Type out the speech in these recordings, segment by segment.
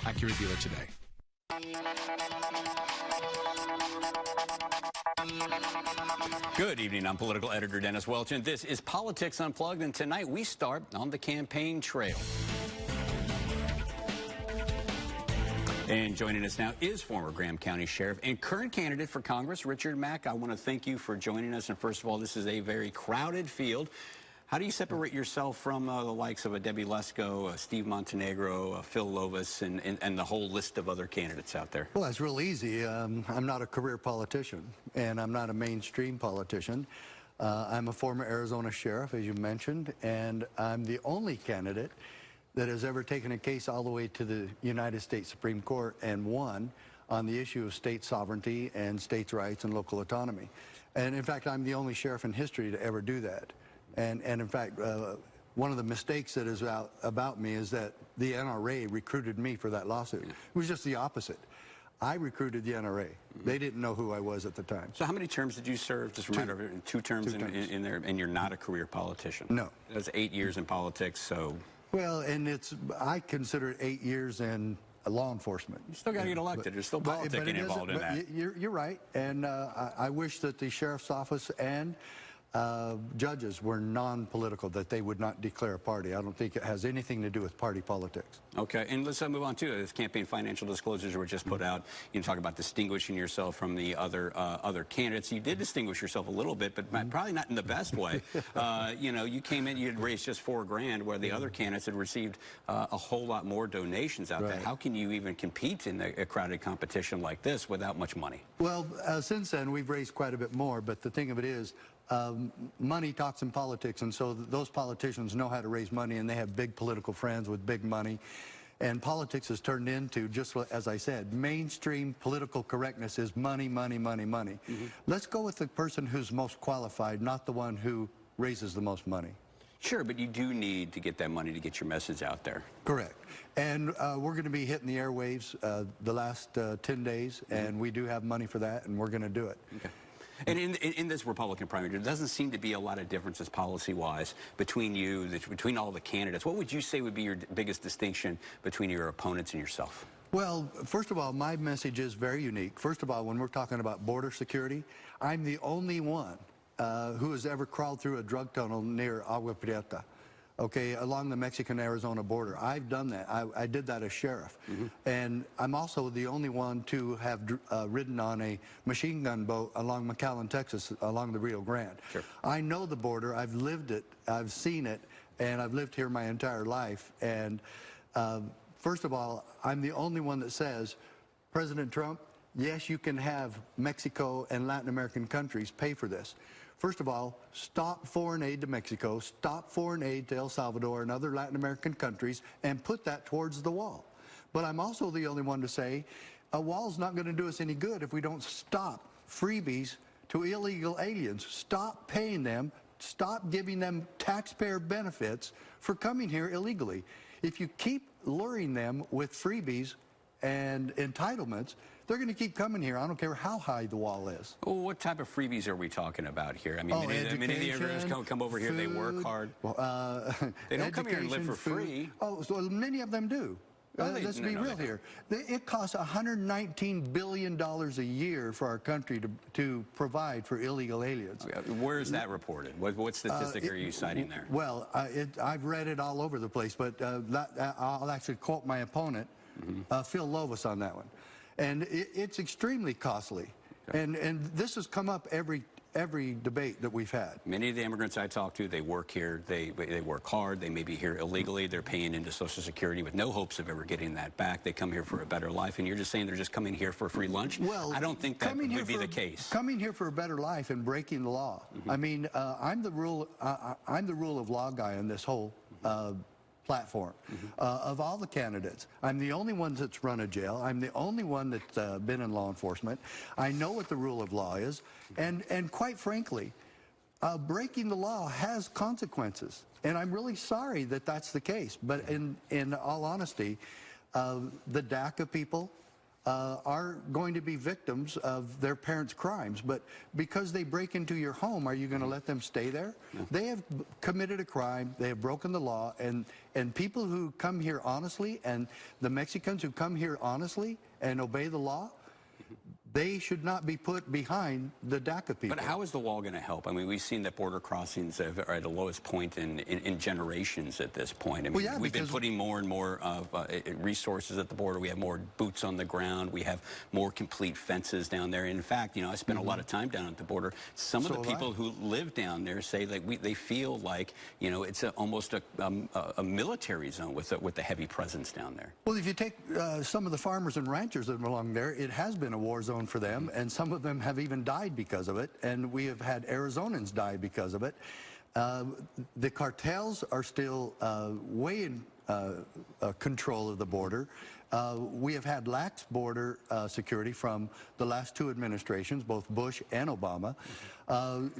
Acura dealer today. Good evening. I'm political editor Dennis Welch, and this is Politics Unplugged, and tonight we start on the campaign trail. And joining us now is former Graham County Sheriff and current candidate for Congress, Richard Mack. I want to thank you for joining us. And first of all, this is a very crowded field. How do you separate yourself from the likes of a Debbie Lesko, Steve Montenegro, Phil Lovis, and the whole list of other candidates out there? Well, it's real easy. I'm not a career politician, and I'm not a mainstream politician. I'm a former Arizona sheriff, as you mentioned, and I'm the only candidate that has ever taken a case all the way to the United States Supreme Court and won on the issue of state sovereignty and states' rights and local autonomy. And in fact, I'm the only sheriff in history to ever do that. And in fact, one of the mistakes that is about me is that the NRA recruited me for that lawsuit. It was just the opposite. I recruited the NRA. They didn't know who I was at the time. So how many terms did you serve? Just reminder, two terms in there, and you're not a career politician? No. That's 8 years in politics, so... Well, and I consider it 8 years in law enforcement. You still got to get elected. There's still politicking involved in that. You're right, and I wish that the sheriff's office and judges were non-political, that they would not declare a party. I don't think it has anything to do with party politics. Okay, and let's move on to this campaign financial disclosures were just put out. You talk about distinguishing yourself from the other candidates. You did distinguish yourself a little bit, but probably not in the best way. You know, you came in, you had raised just $4 grand, where the other candidates had received a whole lot more donations out there. How can you even compete in a crowded competition like this without much money? Well, since then, we've raised quite a bit more, but the thing of it is, money talks in politics, and so those politicians know how to raise money, and they have big political friends with big money. And politics has turned into, just as I said, mainstream political correctness is money, money, money, money. Let's go with the person who's most qualified, not the one who raises the most money. Sure, but you do need to get that money to get your message out there. Correct. And we're going to be hitting the airwaves the last 10 days, and we do have money for that, and we're going to do it. Okay. And in this Republican primary, there doesn't seem to be a lot of differences policy-wise between you, between all the candidates. What would you say would be your biggest distinction between your opponents and yourself? Well, first of all, my message is very unique. First of all, when we're talking about border security, I'm the only one who has ever crawled through a drug tunnel near Agua Prieta, okay, along the Mexican-Arizona border. I've done that. I did that as sheriff. And I'm also the only one to have ridden on a machine gun boat along McAllen, Texas, along the Rio Grande. Sure. I know the border. I've lived it. I've seen it. And I've lived here my entire life. And first of all, I'm the only one that says, President Trump, yes, you can have Mexico and Latin American countries pay for this. First of all, stop foreign aid to Mexico, stop foreign aid to El Salvador and other Latin American countries, and put that towards the wall. But I'm also the only one to say a wall's not going to do us any good if we don't stop freebies to illegal aliens. Stop paying them, stop giving them taxpayer benefits for coming here illegally. If you keep luring them with freebies and entitlements, they're going to keep coming here. I don't care how high the wall is. Well, what type of freebies are we talking about here? I mean, many of the immigrants come over here, they work hard. They don't come here and live for free. Oh, so many of them do. Let's be real here. It costs $119 billion a year for our country to provide for illegal aliens. Okay. Where is that reported? What statistic are you citing there? Well, I've read it all over the place, but I'll actually quote my opponent, Phil Lovis, on that one. And it's extremely costly. Okay. And this has come up every debate that we've had. Many of the immigrants I talk to, they work here, they work hard, they may be here illegally, they're paying into Social Security with no hopes of ever getting that back. They come here for a better life, and you're just saying they're just coming here for a free lunch? Well, I don't think that would be the case. Coming here for a better life and breaking the law. I mean, I'm the rule of law guy on this whole platform. Of all the candidates, I'm the only one that's run a jail. I'm the only one that's been in law enforcement. I know what the rule of law is, and quite frankly, breaking the law has consequences. And I'm really sorry that that's the case. But in all honesty, the DACA people, are going to be victims of their parents' crimes. But because they break into your home, are you going to let them stay there? No. They have committed a crime. They have broken the law. And people who come here honestly, and the Mexicans who come here honestly and obey the law, they should not be put behind the DACA people. But how is the wall going to help? I mean, we've seen that border crossings are at the lowest point in generations at this point. I mean, well, yeah, we've been putting more and more resources at the border. We have more boots on the ground. We have more complete fences down there. In fact, you know, I spent a lot of time down at the border. Some of the people who live down there say that they feel like, you know, it's almost a military zone with the heavy presence down there. Well, if you take some of the farmers and ranchers that belong there, it has been a war zone for them, and some of them have even died because of it, and we have had Arizonans die because of it. The cartels are still way in control of the border. We have had lax border security from the last two administrations, both Bush and Obama.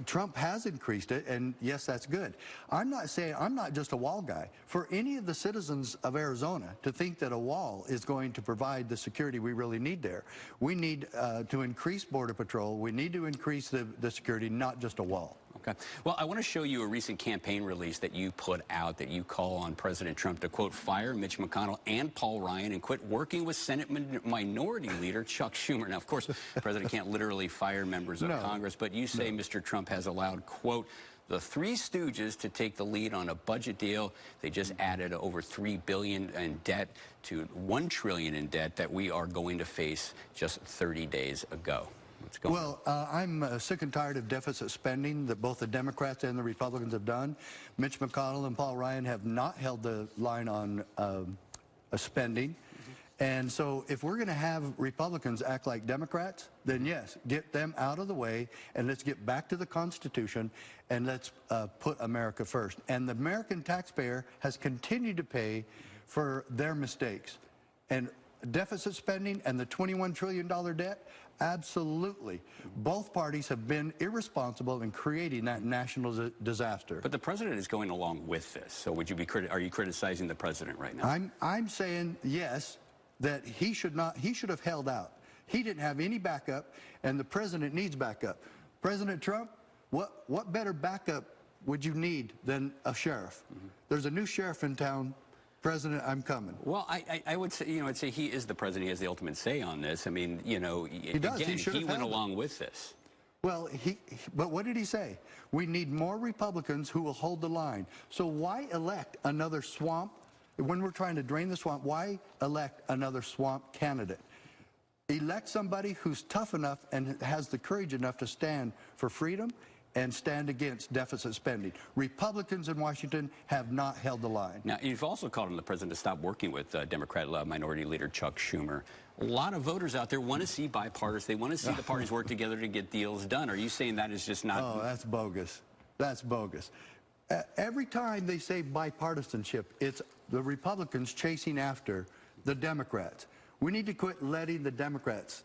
Trump has increased it, and yes, that's good. I'm not just a wall guy. For any of the citizens of Arizona to think that a wall is going to provide the security we really need there, we need to increase Border Patrol. We need to increase the security, not just a wall. Okay. Well, I want to show you a recent campaign release that you put out that you call on President Trump to, quote, fire Mitch McConnell and Paul Ryan and quit working with Senate Minority Leader Chuck Schumer. Now, of course, the president can't literally fire members of Congress, but you say Mr. Trump has allowed, quote, the Three Stooges to take the lead on a budget deal. They just added over $3 billion in debt to $1 trillion in debt that we are going to face just 30 days ago. Well, I'm sick and tired of deficit spending that both the Democrats and the Republicans have done. Mitch McConnell and Paul Ryan have not held the line on spending. And so if we're going to have Republicans act like Democrats, then yes, get them out of the way, and let's get back to the Constitution, and let's put America first. And the American taxpayer has continued to pay for their mistakes. And deficit spending and the $21 trillion debt, absolutely. Both parties have been irresponsible in creating that national disaster. But the president is going along with this. So would you be are you criticizing the president right now? I'm saying yes, that he should have held out. He didn't have any backup, and the president needs backup. President Trump, what better backup would you need than a sheriff? There's a new sheriff in town. President, I'm coming. Well, I would say, I'd say he is the president. He has the ultimate say on this. I mean, he does. Again, he went along with this. Well, but what did he say? We need more Republicans who will hold the line. So why elect another swamp? When we're trying to drain the swamp, why elect another swamp candidate? Elect somebody who's tough enough and has the courage enough to stand for freedom and stand against deficit spending. Republicans in Washington have not held the line. Now, you've also called on the president to stop working with Democrat Minority Leader Chuck Schumer. A lot of voters out there want to see bipartisan. They want to see the parties work together to get deals done. Are you saying that is just not... Oh, that's bogus. That's bogus. Every time they say bipartisanship, it's the Republicans chasing after the Democrats. We need to quit letting the Democrats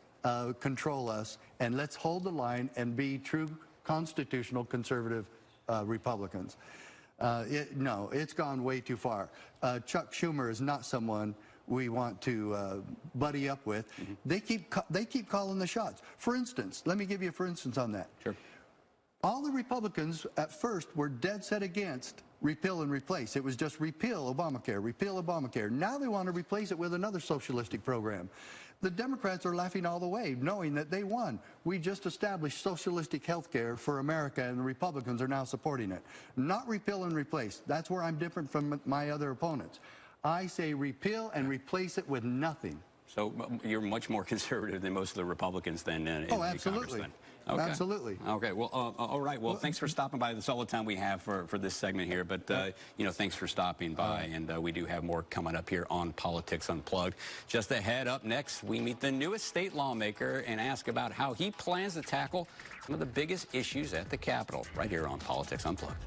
control us, and let's hold the line and be true constitutional conservative Republicans. No, it's gone way too far. Chuck Schumer is not someone we want to buddy up with. They keep calling the shots. For instance, let me give you a for instance on that. Sure. All the Republicans at first were dead set against repeal and replace. It was just repeal Obamacare, repeal Obamacare. Now they want to replace it with another socialistic program. The Democrats are laughing all the way, knowing that they won. We just established socialistic health care for America, and the Republicans are now supporting it. Not repeal and replace. That's where I'm different from my other opponents. I say repeal and replace it with nothing. So you're much more conservative than most of the Republicans then in absolutely. Congress then. Okay. Absolutely. Okay. Well, all right. Well, thanks for stopping by. That's all the time we have for this segment here. But, thanks for stopping by. And we do have more coming up here on Politics Unplugged. Just ahead, up next, we meet the newest state lawmaker and ask about how he plans to tackle some of the biggest issues at the Capitol right here on Politics Unplugged.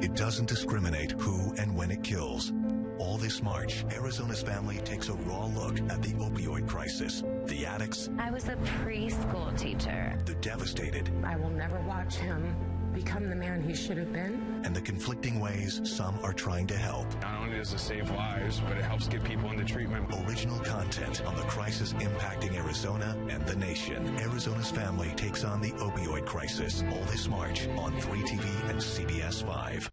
It doesn't discriminate who and when it kills. All this March, Arizona's family takes a raw look at the opioid crisis. The addicts. I was a preschool teacher. The devastated. I will never watch him become the man he should have been. And the conflicting ways some are trying to help. Not only does it save lives, but it helps get people into treatment. Original content on the crisis impacting Arizona and the nation. Arizona's family takes on the opioid crisis all this March on 3TV and CBS 5.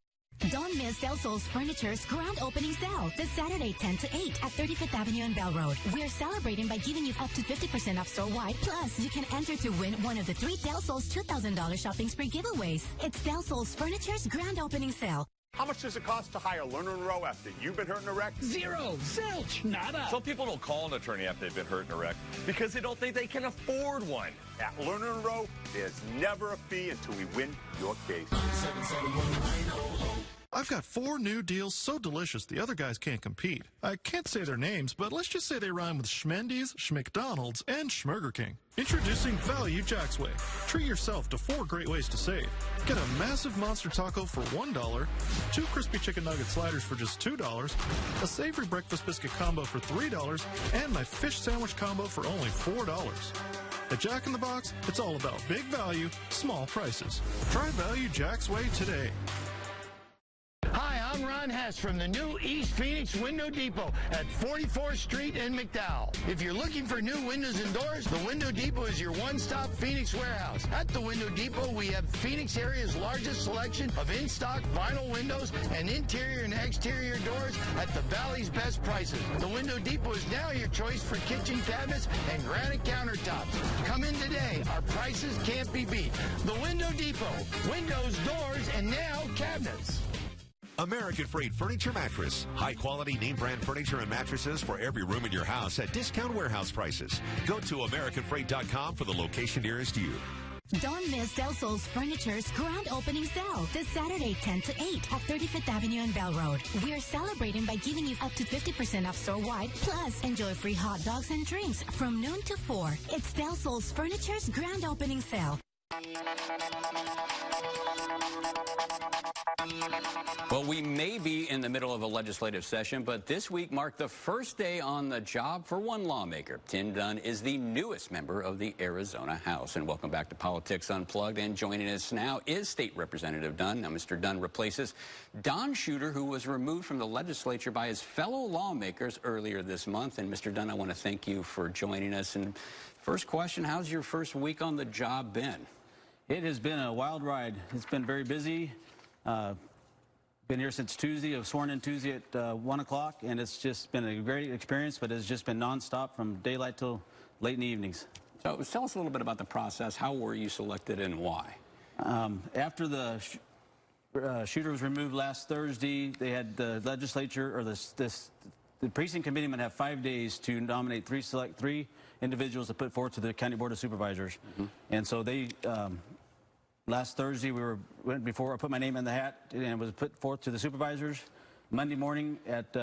Don't miss Del Sol's Furniture's grand opening sale this Saturday 10 to 8 at 35th Avenue and Bell Road. We're celebrating by giving you up to 50% off store-wide. Plus, you can enter to win one of the 3 Del Sol's $2,000 shopping spree giveaways. It's Del Sol's Furniture's grand opening sale. How much does it cost to hire Lerner & Rowe after you've been hurt in a wreck? Zero. Zilch. Nada. Some people don't call an attorney after they've been hurt in a wreck because they don't think they can afford one. At Lerner & Rowe, there's never a fee until we win your case. I've got 4 new deals so delicious the other guys can't compete. I can't say their names, but let's just say they rhyme with Schmendy's, Schmcdonald's, and Schmurger King. Introducing Value Jack's Way. Treat yourself to 4 great ways to save. Get a massive monster taco for $1, 2 crispy chicken nugget sliders for just $2, a savory breakfast biscuit combo for $3, and my fish sandwich combo for only $4. At Jack in the Box, it's all about big value, small prices. Try Value Jack's Way today. Hi, I'm Ron Hess from the new East Phoenix Window Depot at 44th Street in McDowell. If you're looking for new windows and doors, the Window Depot is your one-stop Phoenix warehouse. At the Window Depot, we have Phoenix area's largest selection of in-stock vinyl windows and interior and exterior doors at the Valley's best prices. The Window Depot is now your choice for kitchen cabinets and granite countertops. Come in today. Our prices can't be beat. The Window Depot. Windows, doors, and now cabinets. American Freight Furniture Mattress. High-quality name-brand furniture and mattresses for every room in your house at discount warehouse prices. Go to AmericanFreight.com for the location nearest you. Don't miss Del Sol's Furniture's grand opening sale this Saturday 10 to 8 at 35th Avenue and Bell Road. We're celebrating by giving you up to 50% off store-wide. Plus, enjoy free hot dogs and drinks from noon to 4. It's Del Sol's Furniture's grand opening sale. Well, we may be in the middle of a legislative session, but this week marked the first day on the job for one lawmaker. Tim Dunn is the newest member of the Arizona House. And welcome back to Politics Unplugged. And joining us now is State Representative Dunn. Now, Mr. Dunn replaces Don Shooter, who was removed from the legislature by his fellow lawmakers earlier this month. And Mr. Dunn, I want to thank you for joining us. And first question, how's your first week on the job been? It has been a wild ride. It's been very busy. Been here since Tuesday. I was sworn in Tuesday at 1 o'clock, and it's just been a great experience, but it's just been nonstop from daylight till late in the evenings. So tell us a little bit about the process. How were you selected and why? After the shooter was removed last Thursday, they had the legislature, or the precinct committee would have 5 days to nominate select three individuals to put forward to the County Board of Supervisors. And so they, last Thursday, went before I put my name in the hat, and it was put forth to the supervisors. Monday morning at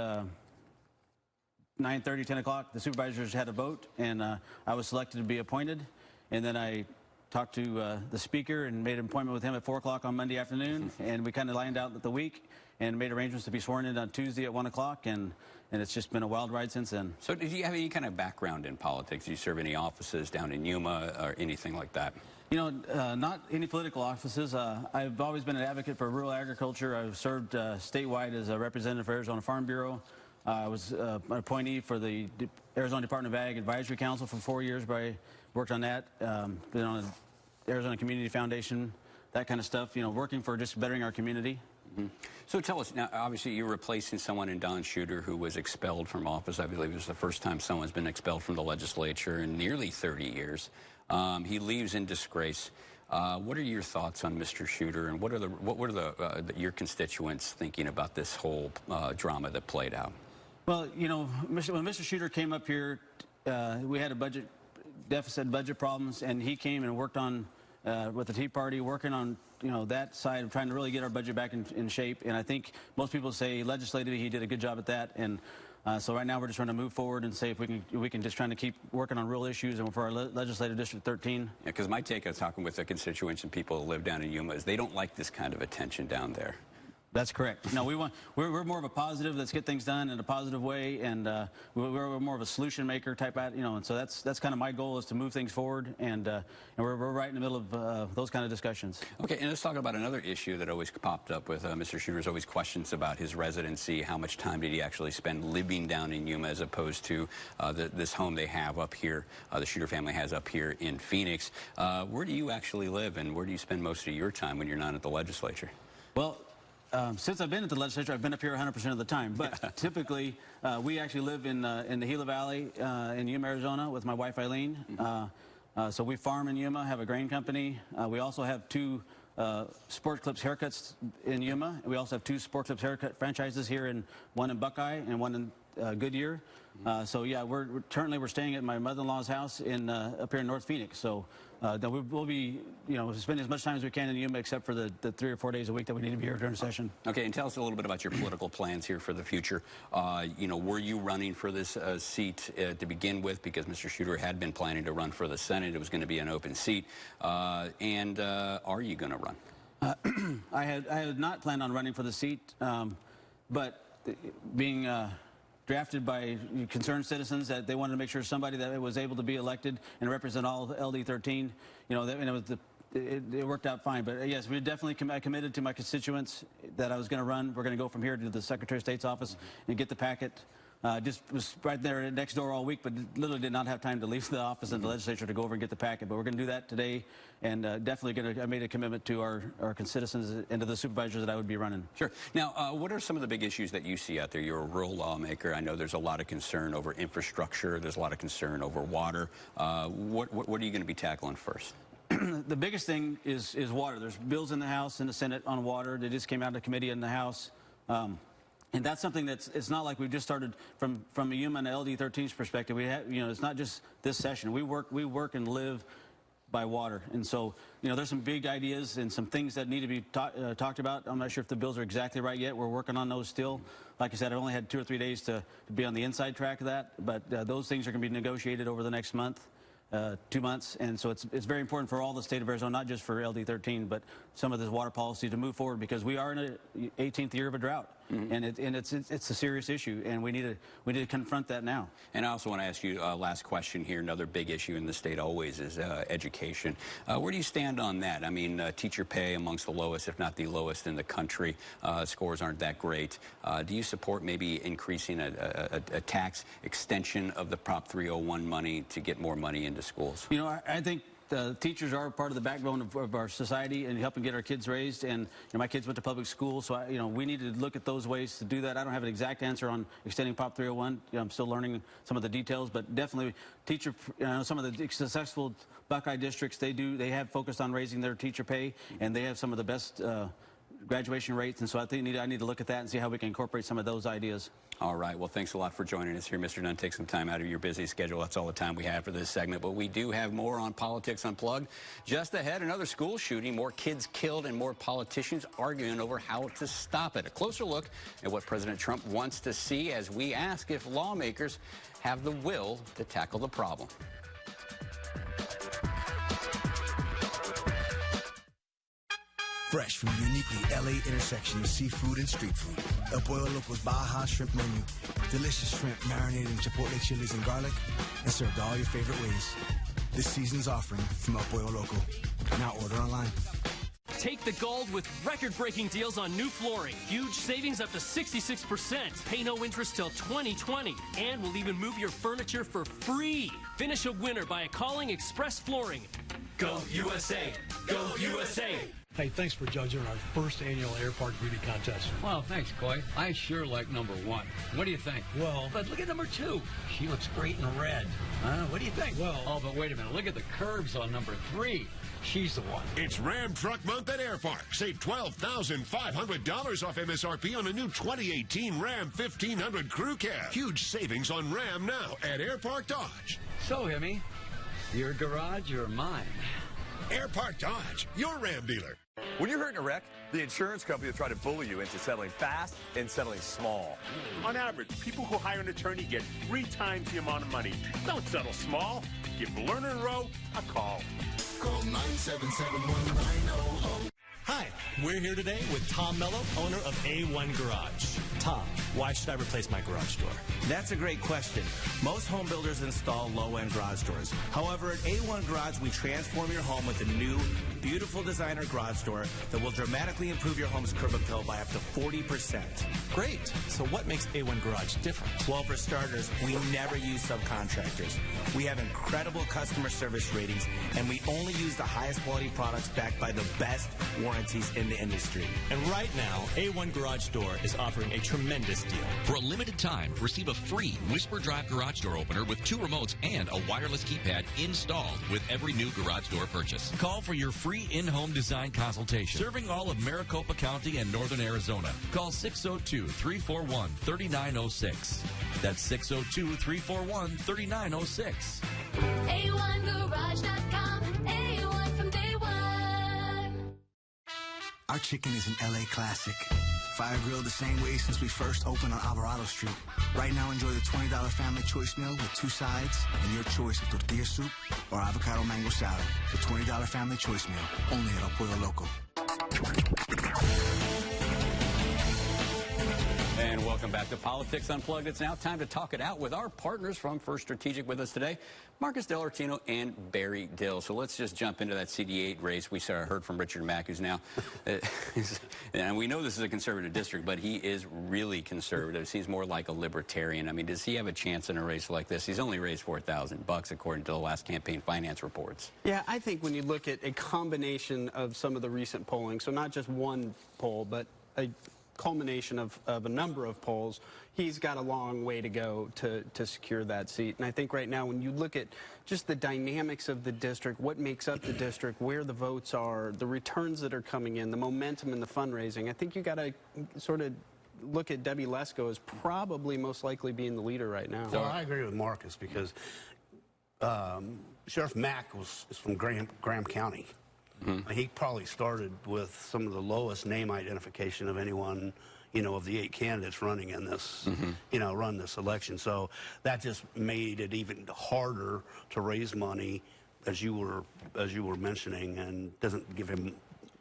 9:30, 10 o'clock, the supervisors had a vote, and I was selected to be appointed. And then I talked to the speaker and made an appointment with him at 4 o'clock on Monday afternoon, and we kind of lined out the week and made arrangements to be sworn in on Tuesday at 1 o'clock, and it's just been a wild ride since then. So did you have any kind of background in politics? Did you serve any offices down in Yuma or anything like that? You know, not any political offices. I've always been an advocate for rural agriculture. I've served statewide as a representative for Arizona Farm Bureau. I was an appointee for the Arizona Department of Ag Advisory Council for 4 years, but I worked on that. Been on the Arizona Community Foundation, that kind of stuff, you know, working for just bettering our community. So tell us, now, obviously you're replacing someone in Don Shooter who was expelled from office. I believe it was the first time someone's been expelled from the legislature in nearly 30 years. He leaves in disgrace. What are your thoughts on Mr. Shooter, and what are your constituents thinking about this whole drama that played out? Well, you know, when Mr. Shooter came up here, we had a budget deficit, budget problems, and he came and worked on with the Tea Party, working on, you know, that side of trying to really get our budget back in shape. And I think most people say legislatively he did a good job at that. And so right now we're just trying to move forward and say if we can just trying to keep working on real issues and for our legislative district 13. Yeah, because my take on talking with the constituents and people who live down in Yuma is they don't like this kind of attention down there. That's correct. No, we're more of a positive. Let's get things done in a positive way, and we're more of a solution maker type, and so that's kind of my goal, is to move things forward, and we're right in the middle of those kind of discussions. Okay, and let's talk about another issue that always popped up with Mr. Shooter's always questions about his residency. How much time did he actually spend living down in Yuma as opposed to this home they have up here, the Shooter family has up here in Phoenix. Where do you actually live, and where do you spend most of your time when you're not at the legislature? Well, since I've been at the legislature, I've been up here 100% of the time. But typically, we actually live in the Gila Valley in Yuma, Arizona, with my wife, Eileen. So we farm in Yuma, have a grain company. We also have 2 Sport Clips haircuts in Yuma. We also have 2 Sport Clips haircut franchises here, one in Buckeye and one in Goodyear. So yeah, we're staying at my mother-in-law's house up here in North Phoenix. So we'll be spending as much time as we can in Yuma, except for the 3 or 4 days a week that we need to be here during session. Okay, and tell us a little bit about your political plans here for the future. Were you running for this seat to begin with, because Mr. Shooter had been planning to run for the Senate? It was going to be an open seat. And are you going to run? I had not planned on running for the seat, but being drafted by concerned citizens that they wanted to make sure somebody that was able to be elected and represent all of LD13, it worked out fine. But yes, we definitely committed to my constituents that I was going to run. We're going to go from here to the Secretary of State's office and get the packet. Just was right there next door all week, but literally did not have time to leave the office of the legislature to go over and get the packet. But we're going to do that today, and definitely I made a commitment to our citizens and to the supervisors that I would be running. Sure. Now, what are some of the big issues that you see out there? You're a rural lawmaker. I know there's a lot of concern over infrastructure. There's a lot of concern over water. What are you going to be tackling first? The biggest thing is water. There's bills in the House and the Senate on water. They just came out of committee in the House. And that's something it's not like we've just started from a Yuma and LD13's perspective. We have, it's not just this session. We work and live by water. And so, there's some big ideas and some things that need to be talked about. I'm not sure if the bills are exactly right yet. We're working on those still. Like I said, I've only had 2 or 3 days to be on the inside track of that. But those things are going to be negotiated over the next month. 2 months, and so it's very important for all the state of Arizona, not just for LD13, but some of this water policy to move forward, because we are in an 18th year of a drought, and it's a serious issue, and we need to confront that now. And I also want to ask you last question here. Another big issue in the state always is education. Where do you stand on that? I mean, teacher pay amongst the lowest, if not the lowest in the country. Scores aren't that great. Do you support maybe increasing a tax extension of the Prop 301 money to get more money into schools? I think teachers are part of the backbone of our society and helping get our kids raised. And my kids went to public school, so we need to look at those ways to do that. I don't have an exact answer on extending Prop 301. I'm still learning some of the details, but definitely some of the successful Buckeye districts, they have focused on raising their teacher pay, and they have some of the best graduation rates. And so I think I need to look at that and see how we can incorporate some of those ideas. All right. Well, thanks a lot for joining us here, Mr. Dunn. Take some time out of your busy schedule. That's all the time we have for this segment. But we do have more on Politics Unplugged. Just ahead, another school shooting, more kids killed, and more politicians arguing over how to stop it. A closer look at what President Trump wants to see as we ask if lawmakers have the will to tackle the problem. Fresh from the uniquely LA intersection of seafood and street food. El Pollo Loco's Baja Shrimp Menu. Delicious shrimp marinated in chipotle chilies and garlic and served all your favorite ways. This season's offering from El Pollo Loco. Now order online. Take the gold with record-breaking deals on new flooring. Huge savings up to 66%. Pay no interest till 2020. And we'll even move your furniture for free. Finish a winner by calling Express Flooring. Go USA! Go USA! Hey, thanks for judging our first annual Air Park Beauty Contest. Well, thanks, Coy. I sure like number 1. What do you think? Well, but look at number 2. She looks great in red. What do you think? Well, oh, but wait a minute. Look at the curves on number 3. She's the one. It's Ram Truck Month at Air Park. Save $12,500 off MSRP on a new 2018 Ram 1500 Crew Cab. Huge savings on Ram now at Air Park Dodge. So, Himmy, your garage or mine? Air Park Dodge, your Ram dealer. When you're hurt in a wreck, the insurance company will try to bully you into settling fast and settling small. On average, people who hire an attorney get 3 times the amount of money. Don't settle small. Give Lerner & Rowe a call. Call 977-1900. Hi, we're here today with Tom Mello, owner of A1 Garage. Tom, why should I replace my garage door? That's a great question. Most home builders install low-end garage doors. However, at A1 Garage, we transform your home with a new, beautiful designer garage door that will dramatically improve your home's curb appeal by up to 40%. Great. So what makes A1 Garage different? Well, for starters, we never use subcontractors. We have incredible customer service ratings, and we only use the highest quality products backed by the best warranties in the industry. And right now, A1 Garage Door is offering a tremendous deal. For a limited time, receive a free Whisper Drive garage door opener with 2 remotes and a wireless keypad installed with every new garage door purchase. Call for your free in-home design consultation. Serving all of Maricopa County and Northern Arizona. Call 602-341-3906. That's 602-341-3906. A1Garage.com. A1 from day one. Our chicken is an LA classic. Fire grilled the same way since we first opened on Alvarado Street. Right now, enjoy the $20 family choice meal with 2 sides and your choice of tortilla soup or avocado mango salad. The $20 family choice meal, only at El Pollo Loco. And welcome back to Politics Unplugged. It's now time to talk it out with our partners from First Strategic with us today, Marcus Delortino and Barry Dill. So let's just jump into that CD8 race. We heard from Richard Mack, who's now, and we know this is a conservative district, but he is really conservative. He's more like a libertarian. I mean, does he have a chance in a race like this? He's only raised $4,000 according to the last campaign finance reports. Yeah, I think when you look at a combination of some of the recent polling, so not just one poll, but a culmination of a number of polls, he's got a long way to go to secure that seat. And I think right now when you look at just the dynamics of the district, what makes up the district, where the votes are, the returns that are coming in, the momentum in the fundraising, I think you got to sort of look at Debbie Lesko as probably most likely being the leader right now. Well, I agree with Marcus because Sheriff Mack is from Graham County. Mm-hmm. He probably started with some of the lowest name identification of anyone, you know, of the 8 candidates running in this, mm-hmm. you know, run this election. So that just made it even harder to raise money, as you were mentioning, and doesn't give him.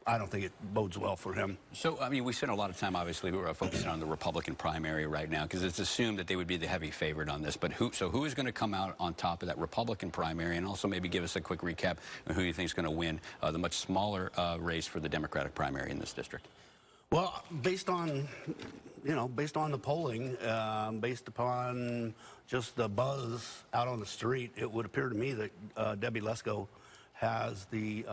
I don't think it bodes well for him. So, I mean, we spent a lot of time, obviously, we're focusing on the Republican primary right now because it's assumed that they would be the heavy favorite on this. But who is going to come out on top of that Republican primary? And also maybe give us a quick recap of who you think is going to win the much smaller race for the Democratic primary in this district. Well, based on the polling, based upon just the buzz out on the street, it would appear to me that Debbie Lesko has the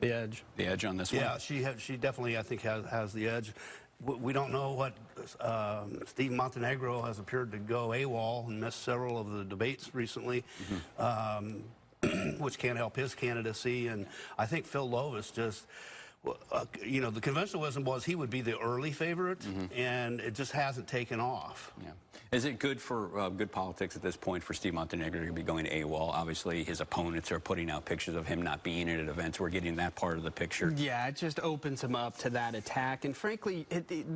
edge. The edge on this one? Yeah, she definitely, I think, has the edge. We don't know what Steve Montenegro has appeared to go AWOL and missed several of the debates recently, mm-hmm. Which can't help his candidacy. And I think Phil Lovis just, you know, the conventional wisdom was he would be the early favorite, mm-hmm. and it just hasn't taken off. Yeah. Is it good for good politics at this point for Steve Montenegro to be going AWOL? Obviously, his opponents are putting out pictures of him not being at events. We're getting that part of the picture. Yeah, it just opens him up to that attack. And frankly,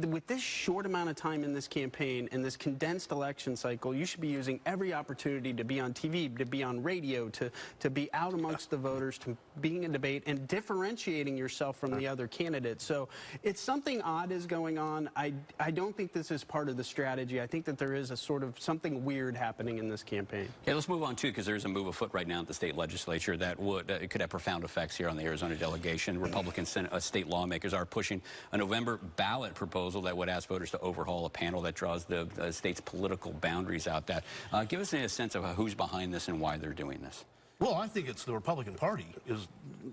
with this short amount of time in this campaign and this condensed election cycle, you should be using every opportunity to be on TV, to be on radio, to be out amongst the voters, to being in debate and differentiating yourself from the other candidates. So it's something odd is going on. I don't think this is part of the strategy. I think that there is a sort of something weird happening in this campaign. Okay, let's move on too, because there's a move afoot right now at the state legislature that it could have profound effects here on the Arizona delegation. Republican state lawmakers are pushing a November ballot proposal that would ask voters to overhaul a panel that draws the state's political boundaries out. That give us a sense of who's behind this and why they're doing this. Well, I think it's the Republican Party is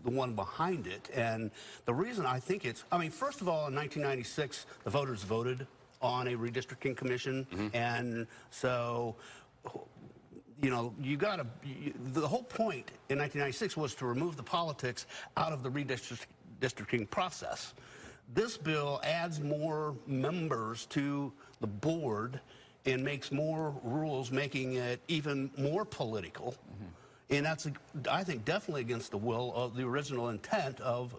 the one behind it. And the reason I think it's, I mean, first of all, in 1996, the voters voted on a redistricting commission. Mm-hmm. And so, you know, the whole point in 1996 was to remove the politics out of the redistricting process. This bill adds more members to the board and makes more rules, making it even more political. Mm-hmm. And that's, I think, definitely against the will of the original intent of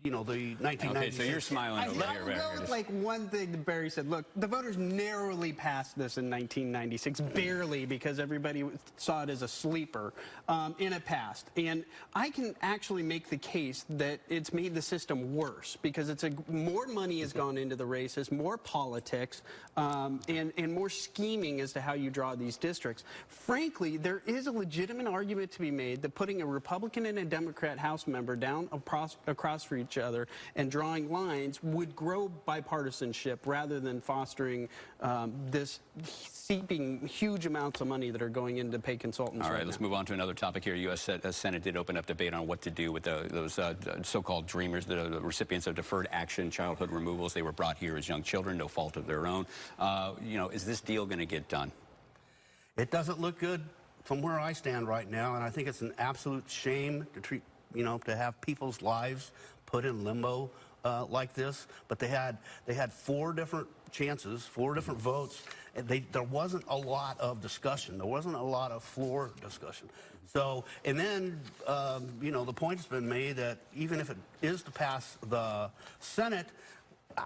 you know, the 1996. Okay, so you're smiling over here, Barry. I will go with like one thing that Barry said. Look, the voters narrowly passed this in 1996, barely, because everybody saw it as a sleeper, and it passed. And I can actually make the case that it's made the system worse because more money has gone into the races, more politics, and more scheming as to how you draw these districts. Frankly, there is a legitimate argument to be made that putting a Republican and a Democrat House member down across for each other and drawing lines would grow bipartisanship rather than fostering this seeping huge amounts of money that are going in to pay consultants. All right, let's move on to another topic here. U.S. Senate did open up debate on what to do with those so-called dreamers, the recipients of deferred action childhood removals. They were brought here as young children, no fault of their own. You know, is this deal going to get done? It doesn't look good from where I stand right now, and I think it's an absolute shame to treat, you know, to have people's lives put in limbo like this. But they had 4 different chances, 4 different votes, and there wasn't a lot of discussion. There wasn't a lot of floor discussion. So, and then, you know, the point's been made that even if it is to pass the Senate,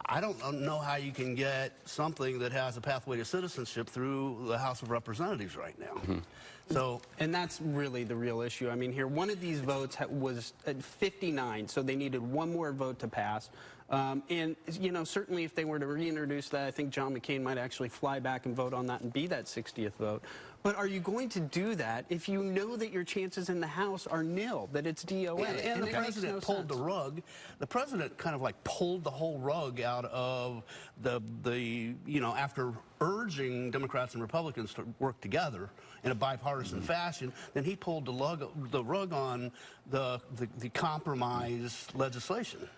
I don't know how you can get something that has a pathway to citizenship through the House of Representatives right now. So, and that's really the real issue. I mean, here, one of these votes was at 59, so they needed one more vote to pass. And, you know, certainly if they were to reintroduce that, I think John McCain might actually fly back and vote on that and be that 60th vote. But are you going to do that if you know that your chances in the House are nil, that it's DOA? And the president pulled the rug. The president kind of like pulled the whole rug out of the you know, after urging Democrats and Republicans to work together in a bipartisan fashion, then he pulled the rug on the compromise legislation.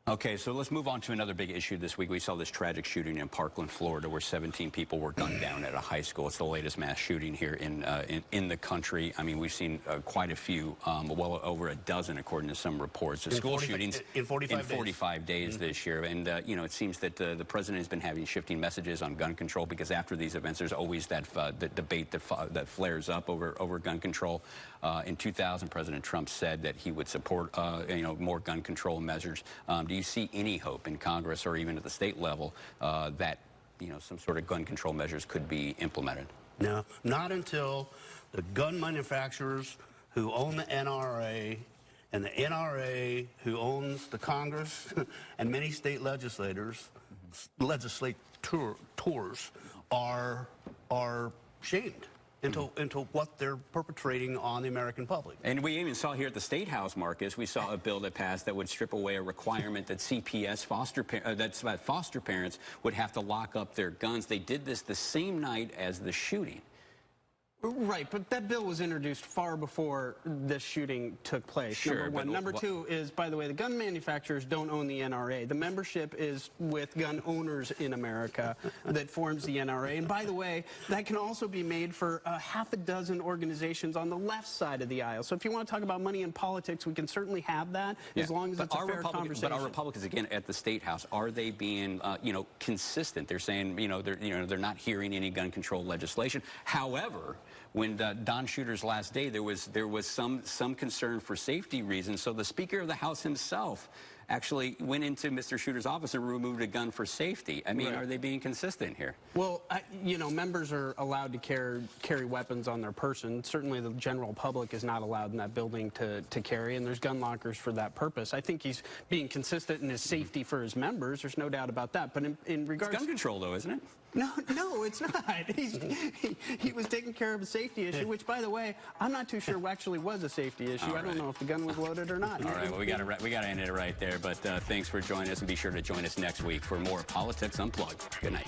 Okay, so let's move on to another big issue this week. We saw this tragic shooting in Parkland, Florida, where 17 people were gunned down at a high school. It's the latest mass shooting here in the country. I mean, we've seen quite a few, well over a dozen, according to some reports, of school shootings in 45 days this year. And, you know, it seems that the president has been having shifting messages on gun control because after these events, there's always that the debate that flares up over gun control. In 2000, President Trump said that he would support, you know, more gun control measures. Do you see any hope in Congress or even at the state level that, you know, some sort of gun control measures could be implemented? No, not until the gun manufacturers who own the NRA and the NRA who owns the Congress and many state legislators are shamed into what they're perpetrating on the American public. And we even saw here at the State House, Marcus, we saw a bill that passed that would strip away a requirement that CPS foster parents would have to lock up their guns. They did this the same night as the shooting. Right, but that bill was introduced far before this shooting took place, sure, number one. Number two is, by the way, the gun manufacturers don't own the NRA. The membership is with gun owners in America that forms the NRA. And by the way, that can also be made for half a dozen organizations on the left side of the aisle. So if you want to talk about money in politics, we can certainly have that as long as it's a fair conversation. But our Republicans, again, at the State House, are they being, you know, consistent? They're saying, you know, they're not hearing any gun control legislation. However, when Don Shooter's last day, there was some concern for safety reasons. So the Speaker of the House himself actually went into Mr. Shooter's office and removed a gun for safety. I mean, are they being consistent here? Well, you know, members are allowed to carry weapons on their person. Certainly the general public is not allowed in that building to carry, and there's gun lockers for that purpose. I think he's being consistent in his safety for his members. There's no doubt about that. But in regards... It's gun control, though, isn't it? No, it's not. He was taking care of a safety issue, which, by the way, I'm not too sure actually was a safety issue. I don't know if the gun was loaded or not. All right, well, we got to end it right there. But thanks for joining us, and be sure to join us next week for more Politics Unplugged. Good night.